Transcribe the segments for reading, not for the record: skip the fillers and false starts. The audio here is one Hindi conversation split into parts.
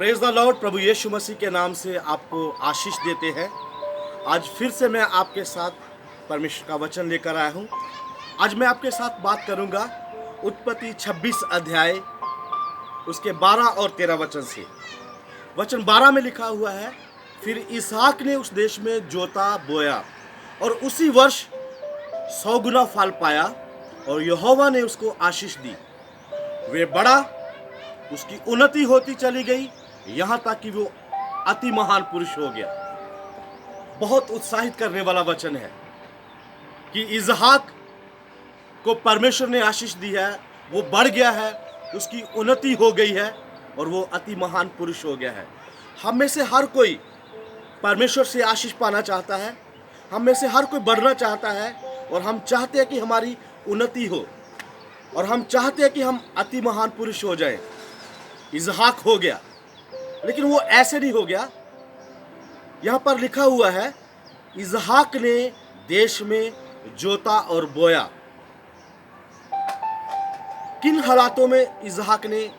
Praise the lord. प्रभु यीशु मसीह के नाम से आपको आशीष देते हैं। आज फिर से मैं आपके साथ परमेश्वर का वचन लेकर आया हूँ। आज मैं आपके साथ बात करूँगा उत्पत्ति 26 अध्याय उसके 12 और 13 वचन से। वचन 12 में लिखा हुआ है, फिर इसहाक ने उस देश में जोता बोया और उसी वर्ष 100 गुना फल पाया और यहोवा ने उसको आशीष दी। वे बड़ा, उसकी उन्नति होती चली गई, यहाँ तक कि वो अति महान पुरुष हो गया। बहुत उत्साहित करने वाला वचन है कि इसहाक को परमेश्वर ने आशीष दी है, वो बढ़ गया है, उसकी उन्नति हो गई है और वो अति महान पुरुष हो गया है। हम में से हर कोई परमेश्वर से आशीष पाना चाहता है, हम में से हर कोई बढ़ना चाहता है और हम चाहते हैं कि हमारी उन्नति हो और हम चाहते हैं कि हम अति महान पुरुष हो जाएं। इसहाक हो गया, लेकिन वो ऐसे नहीं हो गया। यहाँ पर लिखा हुआ है, इसहाक ने देश में जोता और बोया। किन हालातों में इसहाक ने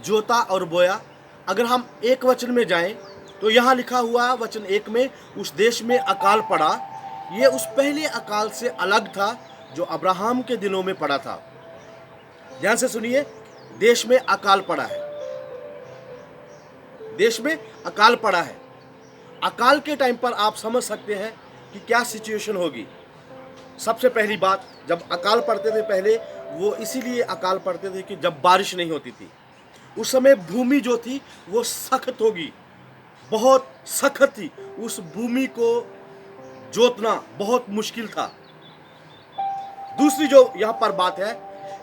जोता और बोया? अगर हम एक वचन में जाएं तो यहाँ लिखा हुआ वचन 1 में, उस देश में अकाल पड़ा। ये उस पहले अकाल से अलग था जो अब्राहम के दिनों में पड़ा था। ध्यान से सुनिए, देश में अकाल पड़ा है, देश में अकाल पड़ा है। अकाल के टाइम पर आप समझ सकते हैं कि क्या सिचुएशन होगी। सबसे पहली बात, जब अकाल पड़ते थे पहले, वो इसीलिए अकाल पड़ते थे कि जब बारिश नहीं होती थी, उस समय भूमि जो थी वो सख्त होगी, बहुत सख्त थी। उस भूमि को जोतना बहुत मुश्किल था। दूसरी जो यहाँ पर बात है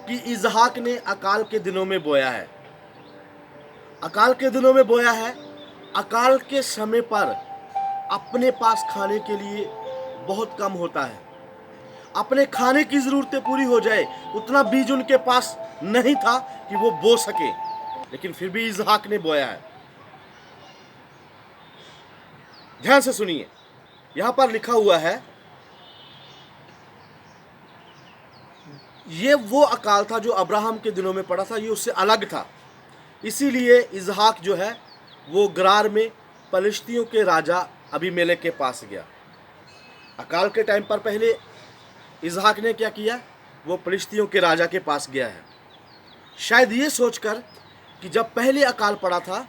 कि इसहाक ने अकाल के दिनों में बोया है। अकाल के दिनों में बोया है। अकाल के समय पर अपने पास खाने के लिए बहुत कम होता है। अपने खाने की ज़रूरतें पूरी हो जाए उतना बीज उनके पास नहीं था कि वो बो सके, लेकिन फिर भी इसहाक ने बोया है। ध्यान से सुनिए, यहाँ पर लिखा हुआ है, ये वो अकाल था जो अब्राहम के दिनों में पड़ा था, ये उससे अलग था। इसीलिए इसहाक जो है वो गरार में पलिश्तियों के राजा अबीमेलेक के पास गया। अकाल के टाइम पर पहले इसहाक ने क्या किया? वो पलिश्तियों के राजा के पास गया है, शायद ये सोचकर कि जब पहले अकाल पड़ा था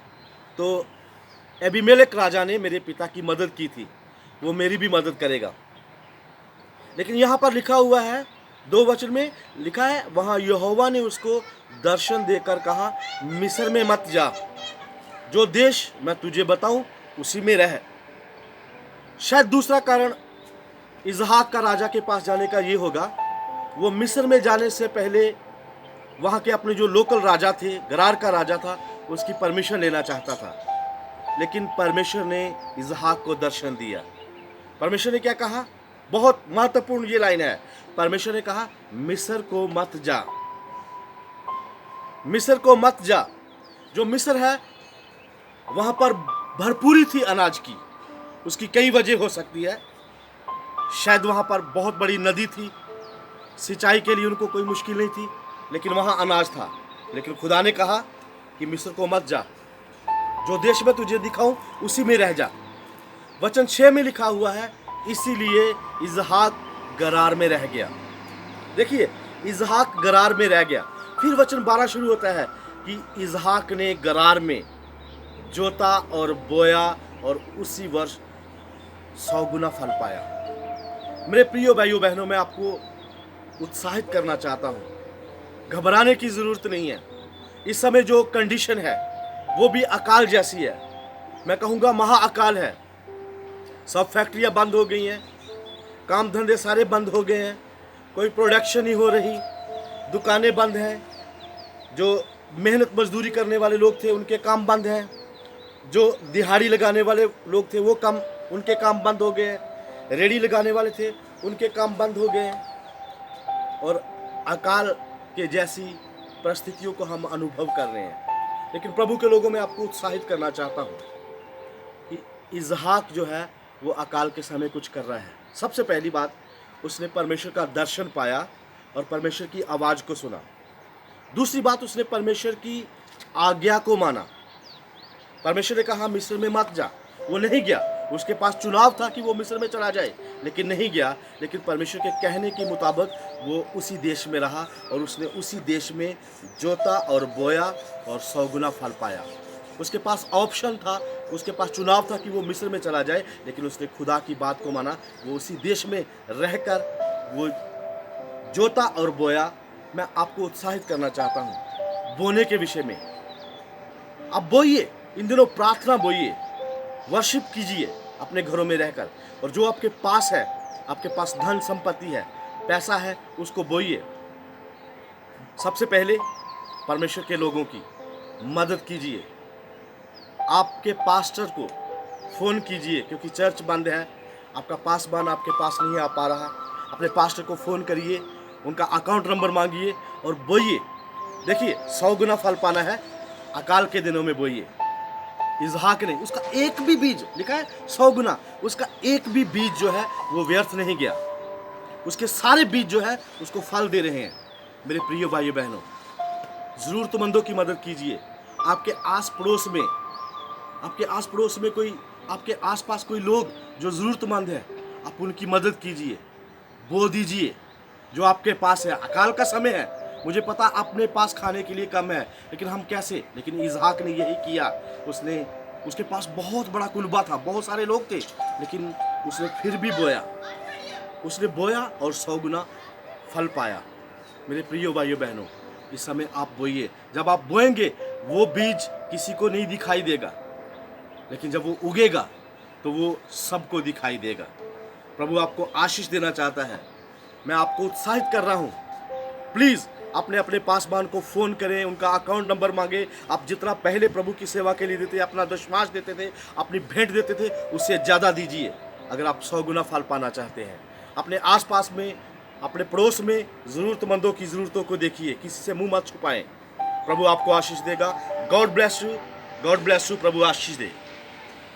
तो अबीमेलेक राजा ने मेरे पिता की मदद की थी, वो मेरी भी मदद करेगा। लेकिन यहाँ पर लिखा हुआ है, 2 वचन में लिखा है, वहाँ यहोवा ने उसको दर्शन देकर कहा, मिस्र में मत जा, जो देश मैं तुझे बताऊं उसी में रह। शायद दूसरा कारण इसहाक का राजा के पास जाने का ये होगा, वो मिस्र में जाने से पहले वहाँ के अपने जो लोकल राजा थे, गरार का राजा था, उसकी परमिशन लेना चाहता था। लेकिन परमेश्वर ने इसहाक को दर्शन दिया। परमेश्वर ने क्या कहा? बहुत महत्वपूर्ण ये लाइन है। परमेश्वर ने कहा, मिस्र को मत जा, मिस्र को मत जा। जो मिस्र है वहाँ पर भरपूरी थी अनाज की। उसकी कई वजह हो सकती है। शायद वहाँ पर बहुत बड़ी नदी थी, सिंचाई के लिए उनको कोई मुश्किल नहीं थी, लेकिन वहाँ अनाज था। लेकिन खुदा ने कहा कि मिस्र को मत जा, जो देश में तुझे दिखाऊं उसी में रह जा। वचन 6 में लिखा हुआ है, इसीलिए इसहाक गरार में रह गया। देखिए, इसहाक गरार में रह गया। फिर वचन 12 शुरू होता है कि इसहाक ने गरार में जोता और बोया और उसी वर्ष 100 गुना फल पाया। मेरे प्रिय भाइयों बहनों, मैं आपको उत्साहित करना चाहता हूँ, घबराने की ज़रूरत नहीं है। इस समय जो कंडीशन है वो भी अकाल जैसी है, मैं कहूँगा महाअकाल है। सब फैक्ट्रियाँ बंद हो गई हैं, काम धंधे सारे बंद हो गए हैं, कोई प्रोडक्शन नहीं हो रही, दुकानें बंद हैं, जो मेहनत मजदूरी करने वाले लोग थे उनके काम बंद हैं, जो दिहाड़ी लगाने वाले लोग थे वो काम, उनके काम बंद हो गए, रेडी लगाने वाले थे उनके काम बंद हो गए। और अकाल के जैसी परिस्थितियों को हम अनुभव कर रहे हैं। लेकिन प्रभु के लोगों में आपको उत्साहित करना चाहता हूँ कि इसहाक जो है वो अकाल के समय कुछ कर रहा है। सबसे पहली बात, उसने परमेश्वर का दर्शन पाया और परमेश्वर की आवाज़ को सुना। दूसरी बात, उसने परमेश्वर की आज्ञा को माना। परमेश्वर ने कहा मिस्र में मत जा, वो नहीं गया। उसके पास चुनाव था कि वो मिस्र में चला जाए, लेकिन नहीं गया। लेकिन परमेश्वर के कहने के मुताबिक वो उसी देश में रहा और उसने उसी देश में जोता और बोया और 100 गुना फल पाया। उसके पास ऑप्शन था, उसके पास चुनाव था कि वो मिस्र में चला जाए, लेकिन उसने खुदा की बात को माना। वो उसी देश में रहकर वो जोता और बोया। मैं आपको उत्साहित करना चाहता हूँ बोने के विषय में। आप बोइए, इन दिनों प्रार्थना बोइए, वर्शिप कीजिए अपने घरों में रहकर। और जो आपके पास है, आपके पास धन संपत्ति है, पैसा है, उसको बोइए। सबसे पहले परमेश्वर के लोगों की मदद कीजिए। आपके पास्टर को फ़ोन कीजिए, क्योंकि चर्च बंद है, आपका पासबान आपके पास नहीं आ पा रहा। अपने पास्टर को फ़ोन करिए, उनका अकाउंट नंबर मांगिए और बोइए। देखिए 100 गुना फल पाना है, अकाल के दिनों में बोइए। इसहाक ने, उसका एक भी बीज, लिखा है 100 गुना, उसका एक भी बीज जो है वो व्यर्थ नहीं गया। उसके सारे बीज जो है उसको फल दे रहे हैं। मेरे प्रिय भाइयों बहनों, ज़रूरतमंदों की मदद कीजिए। आपके आस पड़ोस में, आपके आसपास कोई लोग जो ज़रूरतमंद है, आप उनकी मदद कीजिए, बो दीजिए जो आपके पास है। अकाल का समय है, मुझे पता अपने पास खाने के लिए कम है, लेकिन हम कैसे, लेकिन इसहाक ने यही किया। उसके पास बहुत बड़ा कुनबा था, बहुत सारे लोग थे, लेकिन उसने फिर भी बोया। उसने बोया और 100 गुना फल पाया। मेरे प्रिय भाइयों बहनों, इस समय आप बोइए। जब आप बोएंगे वो बीज किसी को नहीं दिखाई देगा, लेकिन जब वो उगेगा तो वो सबको दिखाई देगा। प्रभु आपको आशीष देना चाहता है। मैं आपको उत्साहित कर रहा हूँ, प्लीज़ अपने अपने पासबान को फ़ोन करें, उनका अकाउंट नंबर मांगे। आप जितना पहले प्रभु की सेवा के लिए देते, अपना दशमांश देते थे, अपनी भेंट देते थे, उससे ज़्यादा दीजिए अगर आप 100 गुना फल पाना चाहते हैं। अपने आसपास में, अपने पड़ोस में ज़रूरतमंदों की ज़रूरतों को देखिए, किसी से मुंह मत छुपाएं। प्रभु आपको आशीष देगा। God bless you, Prabhu Ashish they.